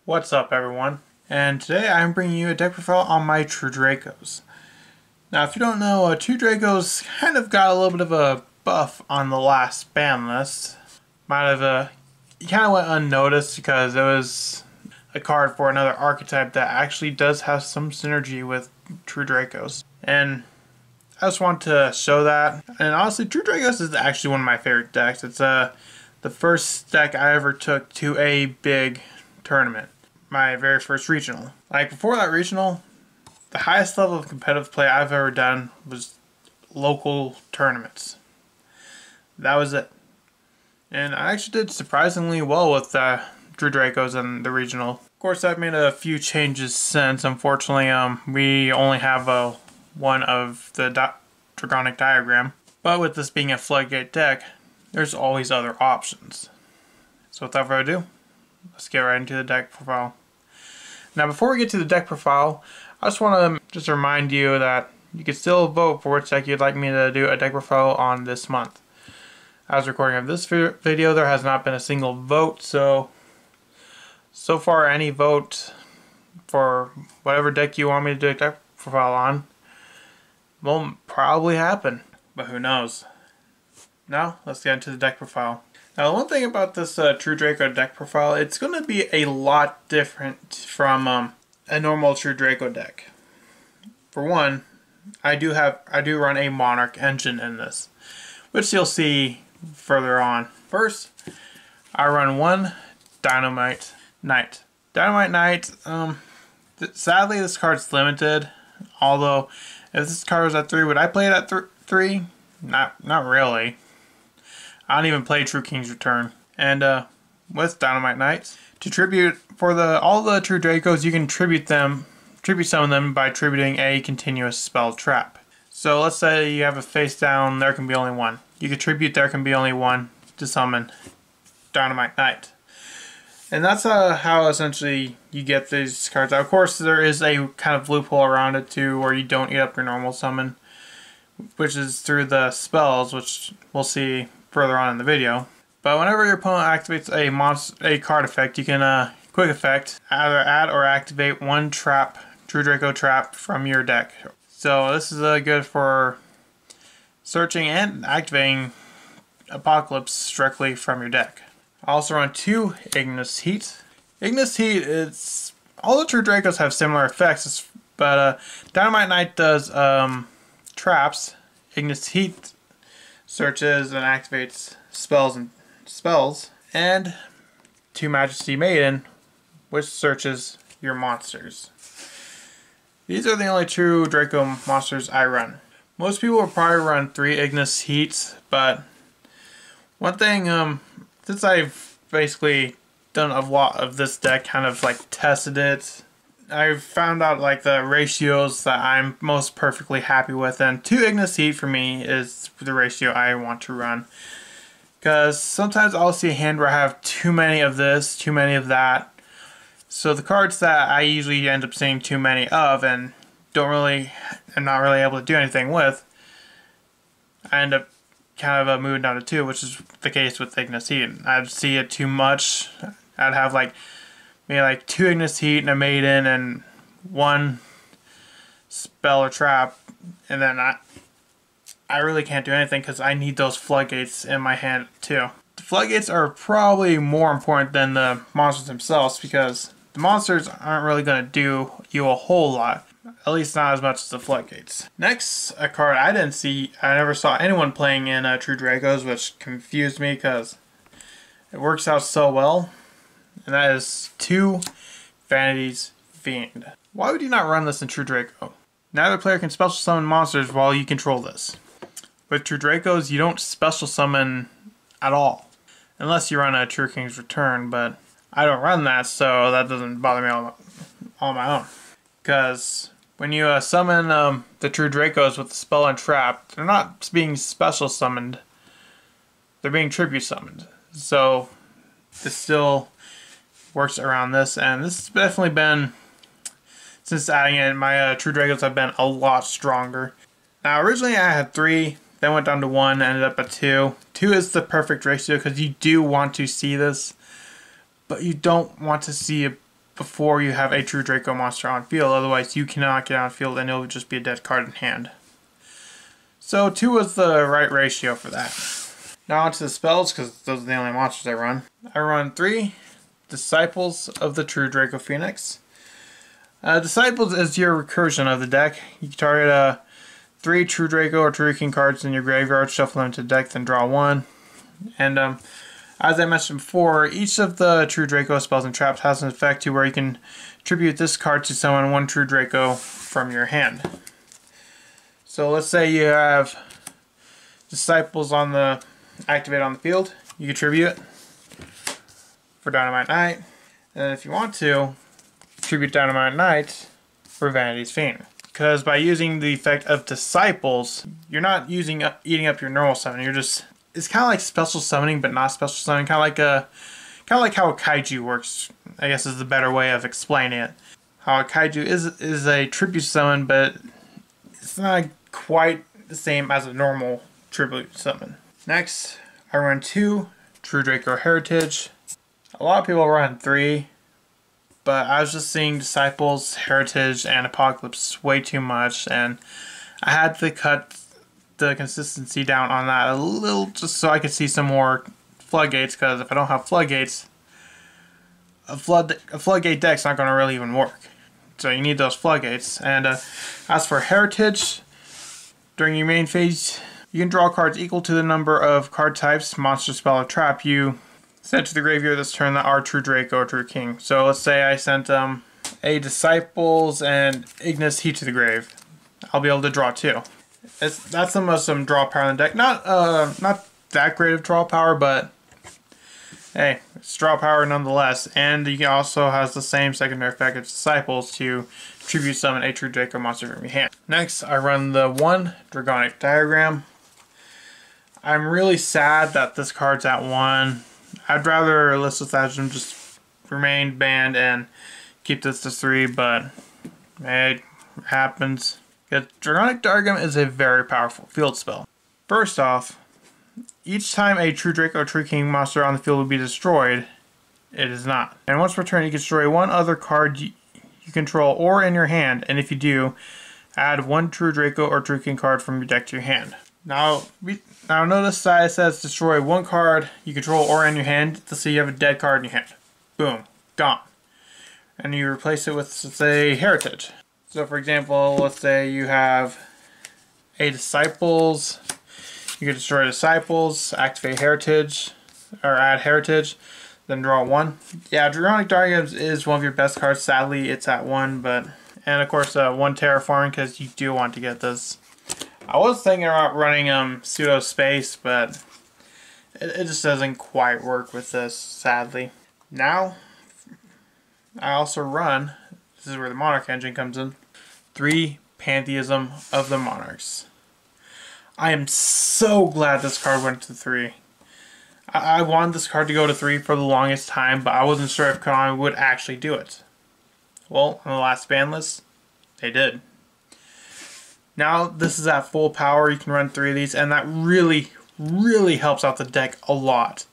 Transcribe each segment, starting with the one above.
What's up, everyone? And today I'm bringing you a deck profile on my True Dracos. Now, if you don't know, True Dracos kind of got a little bit of a buff on the last ban list. It kind of went unnoticed because it was a card for another archetype that actually does have some synergy with True Dracos. And I just want to show that. And honestly, True Dracos is actually one of my favorite decks. It's the first deck I ever took to a big tournament. My very first regional. Like, before that regional, the highest level of competitive play I've ever done was local tournaments. That was it. And I actually did surprisingly well with True Dracos in the regional. Of course, I've made a few changes since. Unfortunately, we only have one of the Draconic diagram. But with this being a floodgate deck, there's always other options. So without further ado, let's get right into the deck profile. Now, before we get to the deck profile, I just want to remind you that you can still vote for which deck you'd like me to do a deck profile on this month. As recording of this video, there has not been a single vote, so far any vote for whatever deck you want me to do a deck profile on won't probably happen, but who knows. Now, let's get into the deck profile. Now, one thing about this True Draco deck profile, it's going to be a lot different from a normal True Draco deck. For one, I do run a Monarch engine in this, which you'll see further on. First, I run one Dynamite Knight. Dynamite Knight, sadly this card's limited, although if this card was at 3, would I play it at 3? Not really. I don't even play True King's Return. And with Dynamite Knights, to tribute for all the True Dracos, you can tribute some of them by tributing a continuous spell trap. So let's say you have a face down, there can be only one. You can tribute there can be only one to summon Dynamite Knight. And that's how essentially you get these cards out. Of course, there is a kind of loophole around it too, where you don't eat up your normal summon, which is through the spells, which we'll see further on in the video. But whenever your opponent activates a card effect, you can quick effect either add or activate one True Draco trap from your deck. So this is good for searching and activating Apocalypse directly from your deck. I also run 2 Ignis Heat. Ignis Heat, all the True Dracos have similar effects, but Dynamite Knight does traps. Ignis Heat searches and activates spells, and 2 Majesty Maiden, which searches your monsters. These are the only True Draco monsters I run. Most people will probably run 3 Ignis Heats, but one thing, since I've basically done a lot of this deck, kind of like tested it, I've found out like the ratios that I'm most perfectly happy with, and 2 Ignis Heat for me is the ratio I want to run. Because sometimes I'll see a hand where I have too many of this, too many of that. So the cards that I usually end up seeing too many of and am not really able to do anything with, I end up kind of moving down to 2, which is the case with Ignis Heat. I'd see it too much. I'd have maybe 2 Ignis Heat and a Maiden and 1 spell or trap, and then I really can't do anything because I need those floodgates in my hand too. The floodgates are probably more important than the monsters themselves, because the monsters aren't really going to do you a whole lot, at least not as much as the floodgates. Next, a card I never saw anyone playing in True Dracos, which confused me because it works out so well. And that is 2 Vanity's Fiend. Why would you not run this in True Draco? Neither player can special summon monsters while you control this. With True Dracos, you don't special summon at all, unless you run a True King's Return, but I don't run that, so that doesn't bother me all on my own. Because when you summon the True Dracos with the spell and trap, they're not being special summoned, they're being tribute summoned. So this still works around this, and this has definitely been, since adding it, my True Dracos have been a lot stronger. Now originally I had 3, then went down to 1, ended up at 2. 2 is the perfect ratio because you do want to see this, but you don't want to see a before you have a true Draco monster on field. Otherwise, you cannot get on field and it'll just be a dead card in hand. So 2 was the right ratio for that. Now onto the spells, because those are the only monsters I run. I run 3 Disciples of the True Draco Phoenix. Disciples is your recursion of the deck. You can target 3 True Draco or True King cards in your graveyard, shuffle them to the deck, then draw 1. And as I mentioned before, each of the True Draco spells and traps has an effect to where you can tribute this card to summon 1 True Draco from your hand. So let's say you have Disciples activate on the field. You can tribute for Dynamite Knight. And if you want to, tribute Dynamite Knight for Vanity's Fiend. Because by using the effect of Disciples, you're not eating up your normal summon. It's kind of like special summoning, but not special summoning. Kind of like how a kaiju works, I guess is the better way of explaining it. How a kaiju is a tribute summon, but it's not quite the same as a normal tribute summon. Next, I run 2 True Draco Heritage. A lot of people run 3, but I was just seeing Disciples, Heritage, and Apocalypse way too much, and I had to cut the consistency down on that a little just so I could see some more Floodgates, because if I don't have Floodgates, a Floodgate deck's not going to really even work. So you need those Floodgates. And as for Heritage, during your main phase, you can draw cards equal to the number of card types, monster, spell, or trap you sent to the graveyard this turn that are True Draco or True King. So let's say I sent a Disciples and Ignis Heat to the grave. I'll be able to draw 2. That's the most draw power in the deck. Not that great of draw power, but hey, it's draw power nonetheless. And you can also has the same secondary effect as Disciples to tribute summon a True Draco monster from your hand. Next, I run the 1 Dragonic Diagram. I'm really sad that this card's at 1. I'd rather Listless Agent just remain banned and keep this to 3, but hey, it happens. Because Dragonic Diagram is a very powerful field spell. First off, each time a True Draco or True King monster on the field will be destroyed, it is not. And once per turn, you can destroy 1 other card you control or in your hand, and if you do, add 1 True Draco or True King card from your deck to your hand. Now notice that it says destroy 1 card you control or in your hand to see you have a dead card in your hand. Boom, gone. And you replace it with, say, Heritage. So for example, let's say you have a Disciples. You can destroy Disciples, activate Heritage, or add Heritage, then draw 1. Yeah, Dragonic Diagrams is one of your best cards. Sadly, it's at 1, but and of course 1 Terraforming, because you do want to get this. I was thinking about running Pseudo Space, but it just doesn't quite work with this, sadly. Now, I also run, this is where the Monarch engine comes in, 3 Pantheism of the Monarchs. I am so glad this card went to 3. I wanted this card to go to 3 for the longest time, but I wasn't sure if Konami would actually do it. Well, on the last ban list, they did. Now this is at full power, you can run 3 of these, and that really, really helps out the deck a lot.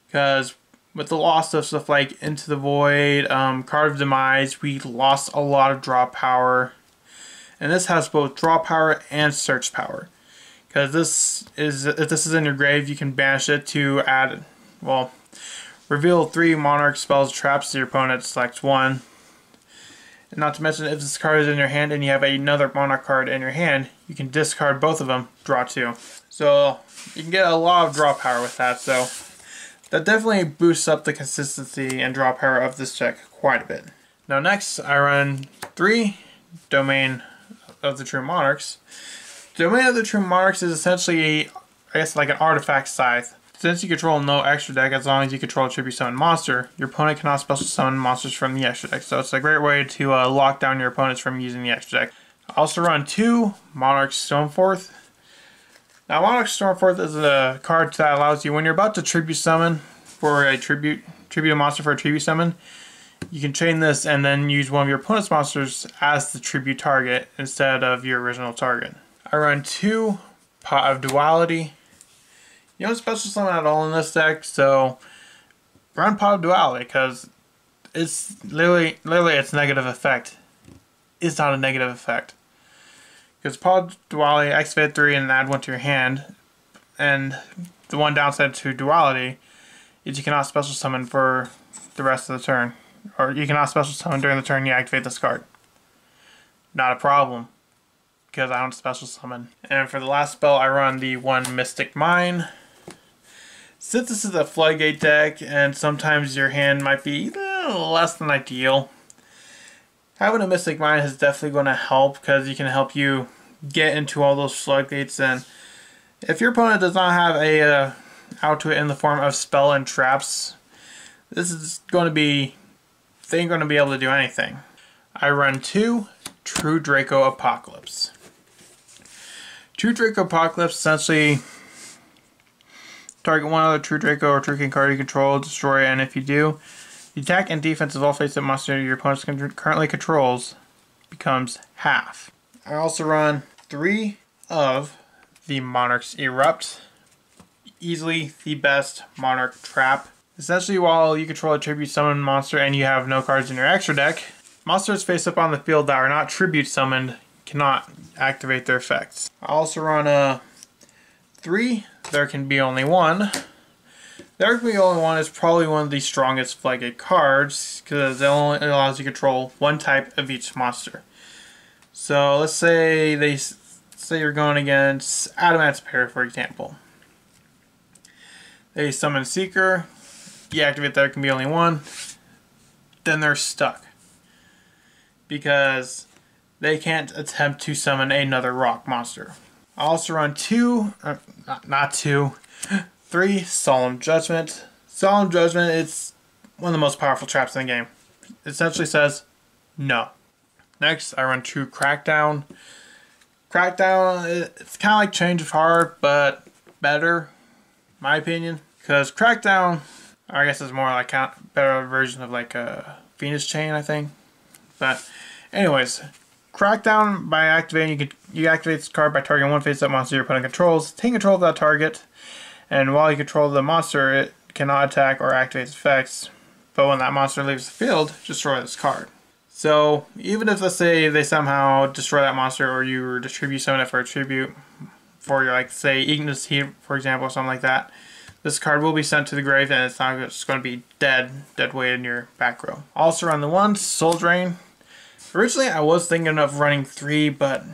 Because with the loss of stuff like Into the Void, Card of Demise, we lost a lot of draw power. And this has both draw power and search power. Because if this is in your grave, you can banish it to add, well, reveal 3 Monarch spells traps to your opponent, select 1. And not to mention, if this card is in your hand and you have another Monarch card in your hand, you can discard both of them, draw 2. So you can get a lot of draw power with that. So that definitely boosts up the consistency and draw power of this deck quite a bit. Now next, I run 3 Domain of the True Monarchs. Domain of the True Monarchs is essentially, I guess, like an artifact scythe. Since you control no extra deck, as long as you control a tribute summon monster, your opponent cannot special summon monsters from the extra deck. So it's a great way to lock down your opponents from using the extra deck. I also run 2 Monarch Stormforth. Now Monarch Stormforth is a card that allows you, when you're about to tribute summon for a tribute a monster for a tribute summon, you can chain this and then use one of your opponent's monsters as the tribute target instead of your original target. I run 2 Pot of Duality. You don't special summon at all in this deck, so run Pot of Duality, because It's literally it's negative effect. It's not a negative effect. Because Pod Duality, activate 3 and add 1 to your hand. And the one downside to Duality is you cannot special summon for the rest of the turn. Or you cannot special summon during the turn you activate this card. Not a problem, because I don't special summon. And for the last spell, I run the 1 Mystic Mine. Since this is a Floodgate deck, and sometimes your hand might be a little less than ideal, having a Mystic Mine is definitely going to help, because you can help you get into all those Floodgates. And if your opponent does not have a out to it in the form of spell and traps, this is going to be, they ain't going to be able to do anything. I run 2 True Draco Apocalypse. True Draco Apocalypse essentially target one other True Draco or True King card you control, destroy it, and if you do, the attack and defense of all face-up monster your opponent currently controls becomes half. I also run 3 of the Monarch's Erupt. Easily the best Monarch trap. Essentially, while you control a tribute summon monster and you have no cards in your extra deck, monsters face up on the field that are not tribute summoned cannot activate their effects. I also run 3, There Can Be Only One. There Can Be Only One is probably one of the strongest Floodgate cards because it only allows you to control 1 type of each monster. So let's say you're going against Adamant's Pair, for example. They summon Seeker, you activate There Can Be Only One, then they're stuck. Because they can't attempt to summon another rock monster. I also run 3 Solemn Judgment. Solemn Judgment is one of the most powerful traps in the game. It essentially says no. Next, I run 2 Crackdown. Crackdown, it's kind of like Change of Heart, but better, in my opinion. Because Crackdown, I guess it's more like a better version of like a Venus Chain, I think. But anyways, Crackdown, by activating, you activate this card by targeting 1 face-up monster your opponent controls. Take control of that target, and while you control the monster, it cannot attack or activate its effects. But when that monster leaves the field, destroy this card. So even if, let's say, they somehow destroy that monster, or you distribute summon it for a tribute, for your, like, say, Ignis Heat, for example, or something like that, this card will be sent to the grave, and it's not just going to be dead weight in your back row. Also run the 1 Soul Drain. Originally, I was thinking of running 3, but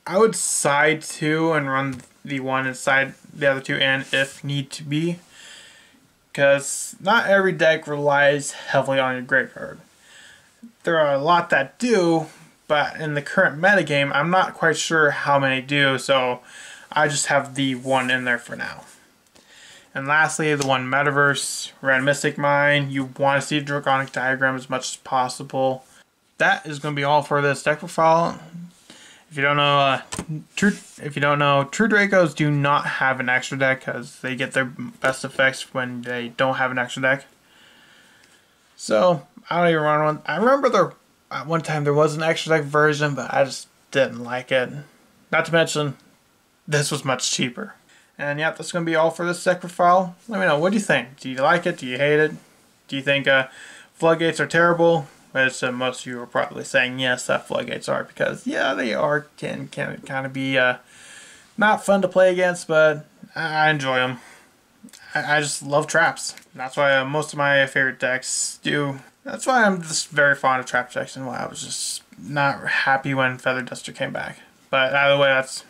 I would side 2 and run the 1 and side the other 2 in if need to be. Because not every deck relies heavily on your graveyard. There are a lot that do, but in the current metagame, I'm not quite sure how many do, so I just have the 1 in there for now. And lastly, the 1 Metaverse, Red Mystic Mine. You want to see a Draconic Diagram as much as possible. That is going to be all for this deck profile. If you don't know, True Dracos do not have an extra deck because they get their best effects when they don't have an extra deck. So I don't even run one. I remember at one time there was an extra deck version, but I just didn't like it. Not to mention, this was much cheaper. And yeah, that's going to be all for this deck profile. Let me know, what do you think? Do you like it? Do you hate it? Do you think Floodgates are terrible? Which most of you are probably saying yes, that Floodgates are, because yeah, they are, can kind of be not fun to play against, but I enjoy them. I just love traps. That's why most of my favorite decks do. That's why I'm just very fond of trap decks, and why I was just not happy when Feather Duster came back. But either way, that's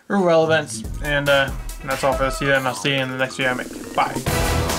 irrelevant, and that's all for this video, and I'll see you in the next video I make. Bye.